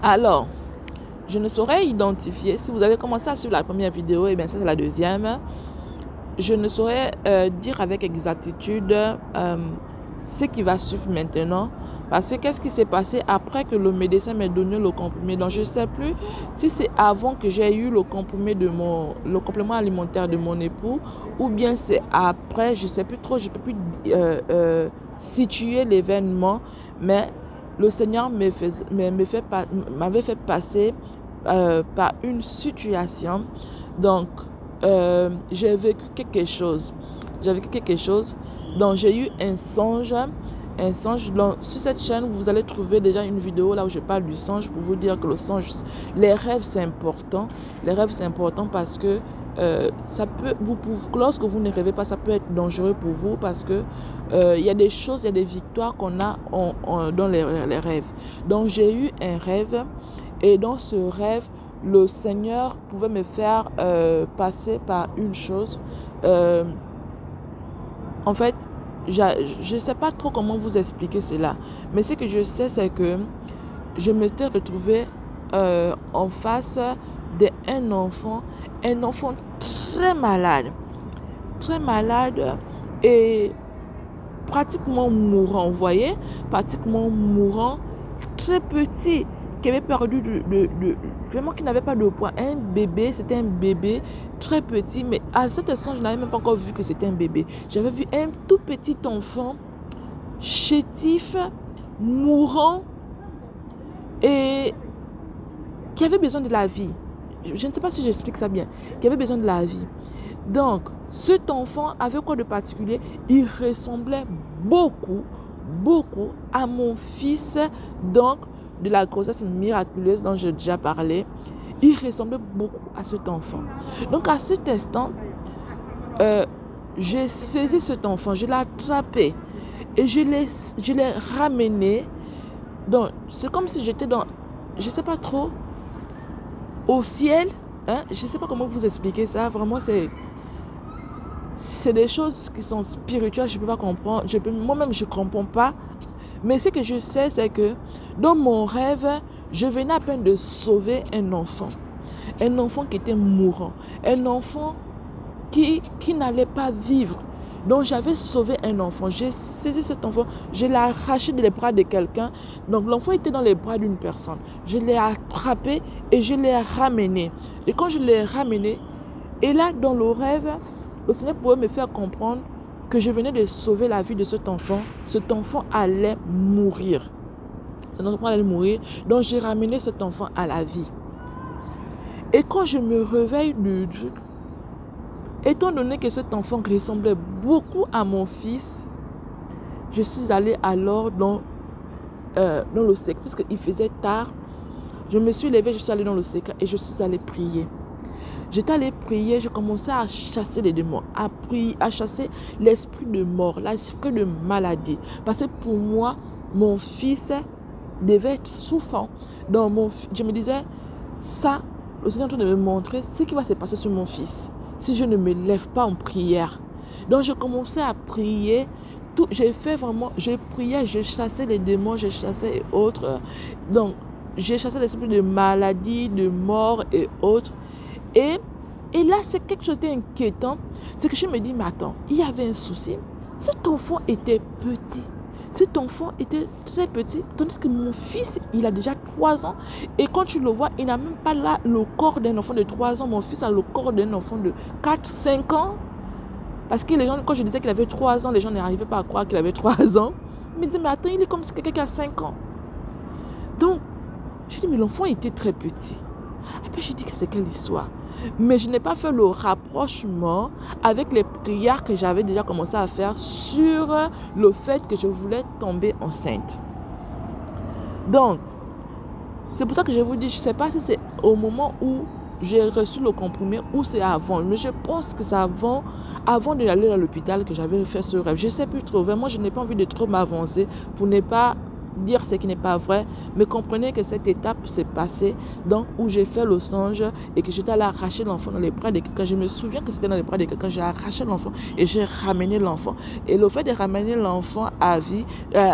Alors, je ne saurais identifier, si vous avez commencé à suivre la première vidéo, et bien ça c'est la deuxième, je ne saurais dire avec exactitude ce qui va suivre maintenant. Parce que qu'est-ce qui s'est passé après que le médecin m'ait donné le comprimé? Donc je ne sais plus si c'est avant que j'ai eu le comprimé le complément alimentaire de mon époux ou bien c'est après, je ne sais plus trop, je ne peux plus situer l'événement, mais le Seigneur m'avait fait passer par une situation. Donc, j'ai vécu quelque chose. J'ai vécu quelque chose. Donc, j'ai eu un songe. Un songe. Donc, sur cette chaîne, vous allez trouver déjà une vidéo là où je parle du songe pour vous dire que le songe, les rêves, c'est important. Les rêves, c'est important parce que ça peut, lorsque vous ne rêvez pas, ça peut être dangereux pour vous parce que il y a des choses, il y a des victoires qu'on a dans les rêves. Donc, j'ai eu un rêve et dans ce rêve, le Seigneur pouvait me faire passer par une chose. En fait, je ne sais pas trop comment vous expliquer cela. Mais ce que je sais, c'est que je m'étais retrouvée en face d'un enfant, un enfant très malade et pratiquement mourant, vous voyez, pratiquement mourant, très petit, qui avait perdu vraiment qui n'avait pas de poids, un bébé, c'était un bébé très petit, mais à cet instant, je n'avais même pas encore vu que c'était un bébé. J'avais vu un tout petit enfant, chétif, mourant, et qui avait besoin de la vie. Je ne sais pas si j'explique ça bien, qui avait besoin de la vie. Donc, cet enfant avait quoi de particulier? Il ressemblait beaucoup à mon fils, donc de la grossesse miraculeuse dont j'ai déjà parlé. Il ressemblait beaucoup à cet enfant. Donc, à cet instant, j'ai saisi cet enfant, je l'ai attrapé et je l'ai ramené. Donc, c'est comme si j'étais dans, je ne sais pas trop, au ciel. Hein? Je ne sais pas comment vous expliquer ça. Vraiment, c'est des choses qui sont spirituelles, je ne peux pas comprendre. Moi-même, je ne comprends pas. Mais ce que je sais, c'est que dans mon rêve, je venais à peine de sauver un enfant. Un enfant qui était mourant. Un enfant qui n'allait pas vivre. Donc, j'avais sauvé un enfant. J'ai saisi cet enfant. Je l'ai arraché des bras de quelqu'un. Donc, l'enfant était dans les bras d'une personne. Je l'ai attrapé et je l'ai ramené. Et quand je l'ai ramené, et là, dans le rêve, le Seigneur pouvait me faire comprendre que je venais de sauver la vie de cet enfant. Cet enfant allait mourir. Cet enfant allait mourir. Donc, j'ai ramené cet enfant à la vie. Et quand je me réveille du truc, étant donné que cet enfant ressemblait beaucoup à mon fils, je suis allée alors dans le secret, parce qu'il faisait tard. Je me suis levée, je suis allée dans le secret et je suis allée prier. J'étais allée prier, je commençais à chasser les démons, à chasser l'esprit de mort, l'esprit de maladie. Parce que pour moi, mon fils devait être souffrant. Donc je me disais, ça, le Seigneur est en train de me montrer ce qui va se passer sur mon fils si je ne me lève pas en prière. Donc je commençais à prier. J'ai fait vraiment, je priais, je chassais les démons, je chassais et autres. Donc j'ai chassé l'esprit de maladie, de mort et autres. Et là, c'est quelque chose d'inquiétant. C'est que je me dis, mais attends, il y avait un souci. Cet enfant était petit. Cet enfant était très petit. Tandis que mon fils, il a déjà 3 ans. Et quand tu le vois, il n'a même pas là le corps d'un enfant de 3 ans. Mon fils a le corps d'un enfant de 4-5 ans. Parce que les gens, quand je disais qu'il avait 3 ans, les gens n'arrivaient pas à croire qu'il avait 3 ans. Ils me disaient, mais attends, il est comme si quelqu'un qui a 5 ans. Donc, j'ai dit, mais l'enfant était très petit. Et puis, j'ai dit que c'est quelle histoire? Mais je n'ai pas fait le rapprochement avec les prières que j'avais déjà commencé à faire sur le fait que je voulais tomber enceinte. Donc, c'est pour ça que je vous dis, je ne sais pas si c'est au moment où j'ai reçu le comprimé ou c'est avant. Mais je pense que c'est avant d'aller à l'hôpital que j'avais fait ce rêve. Je ne sais plus trop. Vraiment, je n'ai pas envie de trop m'avancer pour ne pas dire ce qui n'est pas vrai, mais comprenez que cette étape s'est passée, donc où j'ai fait le songe et que j'étais allé arracher l'enfant dans les bras de quelqu'un. Je me souviens que c'était dans les bras de quelqu'un, j'ai arraché l'enfant et j'ai ramené l'enfant. Et le fait de ramener l'enfant à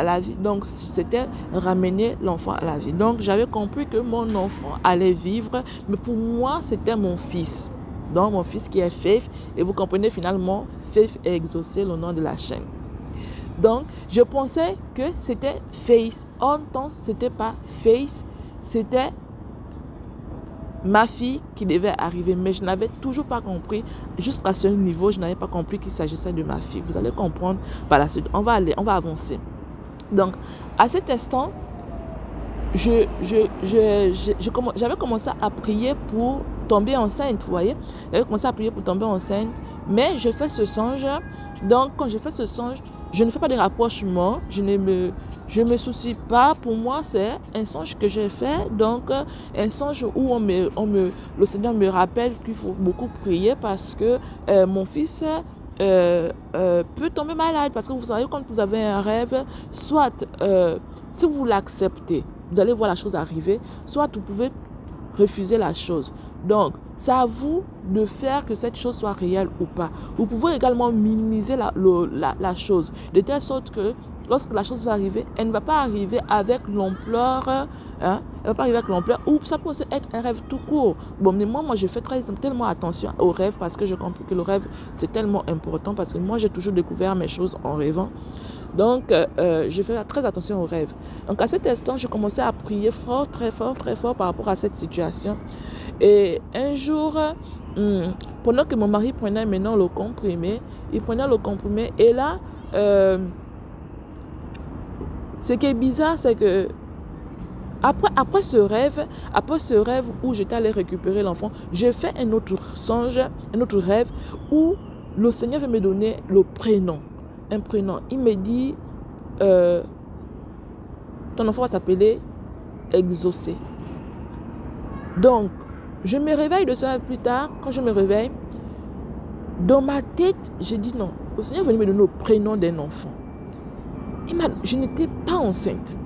la vie, donc c'était ramener l'enfant à la vie. Donc j'avais compris que mon enfant allait vivre, mais pour moi c'était mon fils. Donc mon fils qui est Faith, et vous comprenez finalement, Faith est exaucé, le nom de la chaîne. Donc je pensais que c'était Faith. En temps, c'était pas Faith, c'était ma fille qui devait arriver, mais je n'avais toujours pas compris, jusqu'à ce niveau, je n'avais pas compris qu'il s'agissait de ma fille. Vous allez comprendre par la suite. On va avancer. Donc à cet instant, j'avais commencé à prier pour tomber enceinte, vous voyez. J'avais commencé à prier pour tomber enceinte, mais je fais ce songe. Donc, quand je fais ce songe, je ne fais pas de rapprochement, je me soucie pas. Pour moi, c'est un songe que j'ai fait. Donc, un songe où le Seigneur me rappelle qu'il faut beaucoup prier parce que mon fils peut tomber malade. Parce que vous savez, quand vous avez un rêve, soit si vous l'acceptez, vous allez voir la chose arriver, soit vous pouvez refuser la chose. Donc, c'est à vous de faire que cette chose soit réelle ou pas. Vous pouvez également minimiser la chose, de telle sorte que lorsque la chose va arriver, elle ne va pas arriver avec l'ampleur, hein, elle ne va pas arriver avec l'ampleur, ou ça peut aussi être un rêve tout court. Bon, mais moi je fais tellement attention au rêve parce que je comprends que le rêve, c'est tellement important parce que moi, j'ai toujours découvert mes choses en rêvant. Donc, je fais très attention aux rêves. Donc, à cet instant, je commençais à prier fort, très fort par rapport à cette situation. Et un jour, pendant que mon mari prenait maintenant le comprimé, il prenait le comprimé et là, ce qui est bizarre, c'est que après ce rêve où j'étais allée récupérer l'enfant, j'ai fait un autre songe, un autre rêve où le Seigneur veut me donner le prénom, un prénom. Il me dit, ton enfant va s'appeler Exaucé. Donc, je me réveille 2 heures plus tard. Quand je me réveille, dans ma tête, j'ai dit non. Le Seigneur venait me donner le prénom d'un enfant. Je n'étais pas enceinte.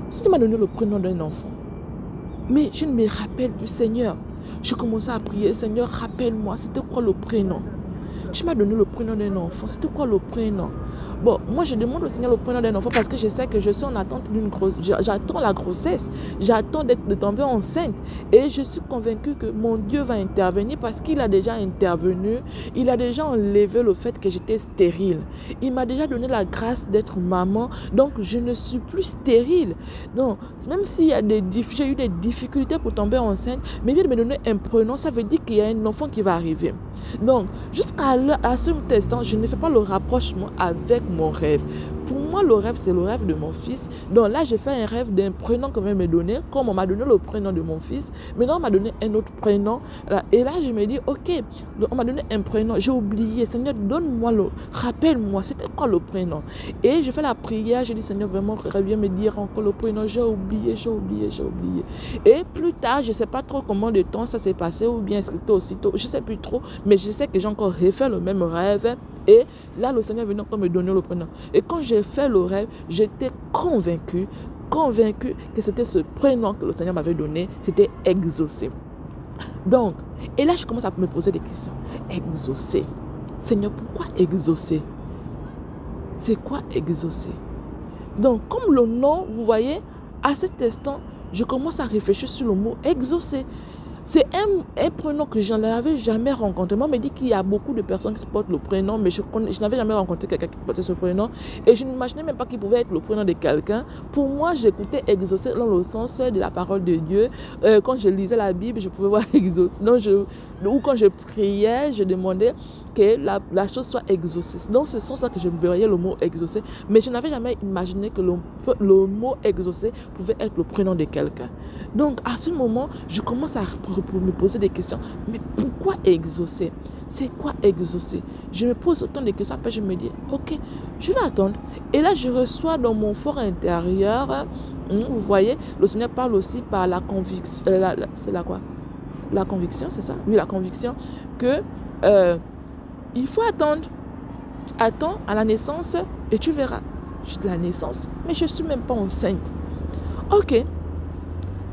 Le Seigneur m'a donné le prénom d'un enfant. Mais je ne me rappelle plus, Seigneur. Je commençais à prier, Seigneur, rappelle-moi, c'était quoi le prénom? Tu m'as donné le prénom d'un enfant. C'était quoi le prénom? Bon, moi, je demande au Seigneur le prénom d'un enfant parce que je sais que je suis en attente d'une grossesse. J'attends la grossesse. J'attends de tomber enceinte. Et je suis convaincue que mon Dieu va intervenir parce qu'il a déjà intervenu. Il a déjà enlevé le fait que j'étais stérile. Il m'a déjà donné la grâce d'être maman. Donc, je ne suis plus stérile. Donc, même s'il y a j'ai eu des difficultés pour tomber enceinte, mais il vient de me donner un prénom, ça veut dire qu'il y a un enfant qui va arriver. Donc, jusqu'à ce instant, je ne fais pas le rapprochement avec mon rêve. Pour moi, le rêve, c'est le rêve de mon fils. Donc là, j'ai fait un rêve d'un prénom qu'on vient me donner. Comme on m'a donné le prénom de mon fils, maintenant on m'a donné un autre prénom. Et là, je me dis, ok, on m'a donné un prénom. J'ai oublié. Seigneur, donne-moi rappelle-moi, c'était quoi le prénom? Et je fais la prière. Je dis, Seigneur, vraiment, reviens me dire encore le prénom. J'ai oublié. Et plus tard, je ne sais pas trop combien de temps ça s'est passé ou bien c'était aussitôt. Je ne sais plus trop, mais je sais que j'ai encore refait le même rêve. Et là, le Seigneur venait encore me donner le prénom. Et quand j'ai fait le rêve, j'étais convaincue que c'était ce prénom que le Seigneur m'avait donné. C'était Exaucé. Donc, et là, je commence à me poser des questions. Exaucé. Seigneur, pourquoi Exaucé? C'est quoi Exaucé? Donc, comme le nom, vous voyez, à cet instant, je commence à réfléchir sur le mot Exaucé. C'est un prénom que je n'avais jamais rencontré. Moi, on me dit qu'il y a beaucoup de personnes qui portent le prénom, mais je n'avais jamais rencontré quelqu'un qui portait ce prénom. Et je n'imaginais même pas qu'il pouvait être le prénom de quelqu'un. Pour moi, j'écoutais Exaucé dans le sens de la parole de Dieu. Quand je lisais la Bible, je pouvais voir Exaucé. Ou quand je priais, je demandais que la chose soit exaucée. Dans ce sens-là que je voyais le mot exaucé. Mais je n'avais jamais imaginé que le mot exaucé pouvait être le prénom de quelqu'un. Donc, à ce moment, je commence à me poser des questions. Mais pourquoi exaucer? C'est quoi exaucer? Je me pose autant de questions. Après, je me dis, ok, je vais attendre. Et là, je reçois dans mon fort intérieur, vous voyez, le Seigneur parle aussi par la conviction. C'est la quoi? La conviction, c'est ça? Oui, la conviction que il faut attendre. Attends à la naissance et tu verras. j'ai de la naissance, mais je ne suis même pas enceinte. Ok,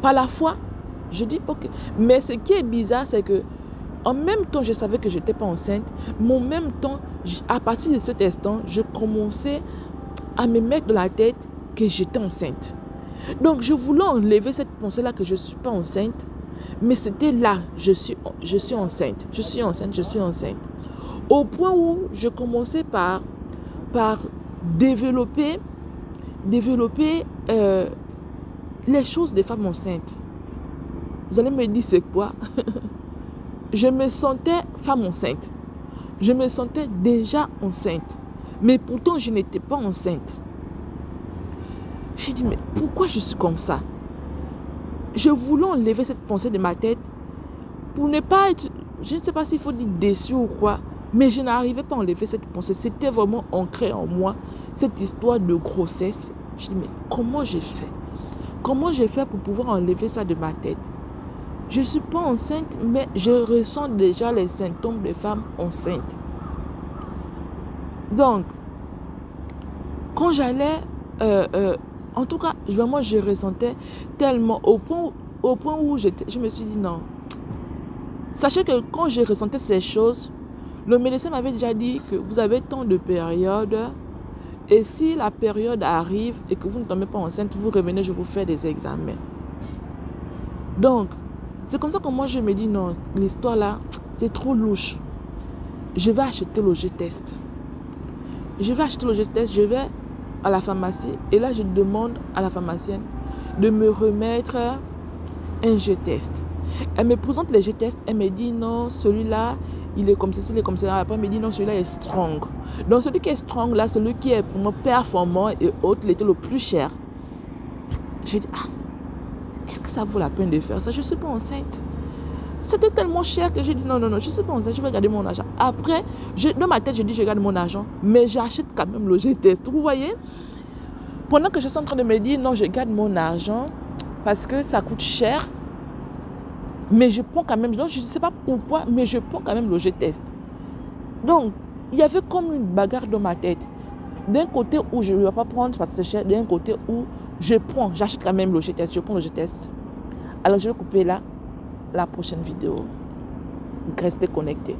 par la foi, je dis ok. Mais ce qui est bizarre, c'est que en même temps, je savais que je n'étais pas enceinte, mais en même temps, à partir de cet instant, je commençais à me mettre dans la tête que j'étais enceinte. Donc, je voulais enlever cette pensée-là que je ne suis pas enceinte, mais c'était là, je suis enceinte, je suis enceinte, je suis enceinte. Au point où je commençais par développer les choses des femmes enceintes. Vous allez me dire c'est quoi? Je me sentais femme enceinte. Je me sentais déjà enceinte. Mais pourtant, je n'étais pas enceinte. J'ai dit, mais pourquoi je suis comme ça? Je voulais enlever cette pensée de ma tête pour ne pas être, je ne sais pas s'il faut dire déçu ou quoi, mais je n'arrivais pas à enlever cette pensée. C'était vraiment ancré en moi, cette histoire de grossesse. Je dis, mais comment j'ai fait? Comment j'ai fait pour pouvoir enlever ça de ma tête? Je ne suis pas enceinte, mais je ressens déjà les symptômes des femmes enceintes. Donc, quand j'allais, en tout cas, vraiment, je ressentais tellement au point où je me suis dit non. Sachez que quand je ressentais ces choses, le médecin m'avait déjà dit que vous avez tant de périodes et si la période arrive et que vous ne tombez pas enceinte, vous revenez, je vous fais des examens. Donc, c'est comme ça que moi je me dis non, l'histoire là, c'est trop louche. Je vais acheter le G-test. Je vais acheter le G-test, je vais à la pharmacie et là je demande à la pharmacienne de me remettre un G-test. Elle me présente les G-tests, elle me dit non, celui-là, il est comme ceci, il est comme ça. Après, elle me dit non, celui-là est strong. Donc, celui qui est strong, là, celui qui est pour moi performant et autre, il était le plus cher. J'ai dit, ah, est-ce que ça vaut la peine de faire ça? Je ne suis pas enceinte. C'était tellement cher que j'ai dit non, je ne suis pas enceinte, je vais garder mon argent. Après, dans ma tête, je dis je garde mon argent, mais j'achète quand même le G-test. Vous voyez? Pendant que je suis en train de me dire non, je garde mon argent parce que ça coûte cher. Mais je prends quand même, donc je ne sais pas pourquoi, mais je prends quand même le G-test. Donc, il y avait comme une bagarre dans ma tête. D'un côté où je ne vais pas prendre parce que c'est cher, d'un côté où je prends, j'achète quand même le G-test, je prends le G-test. Alors, je vais couper là la prochaine vidéo. Restez connectés.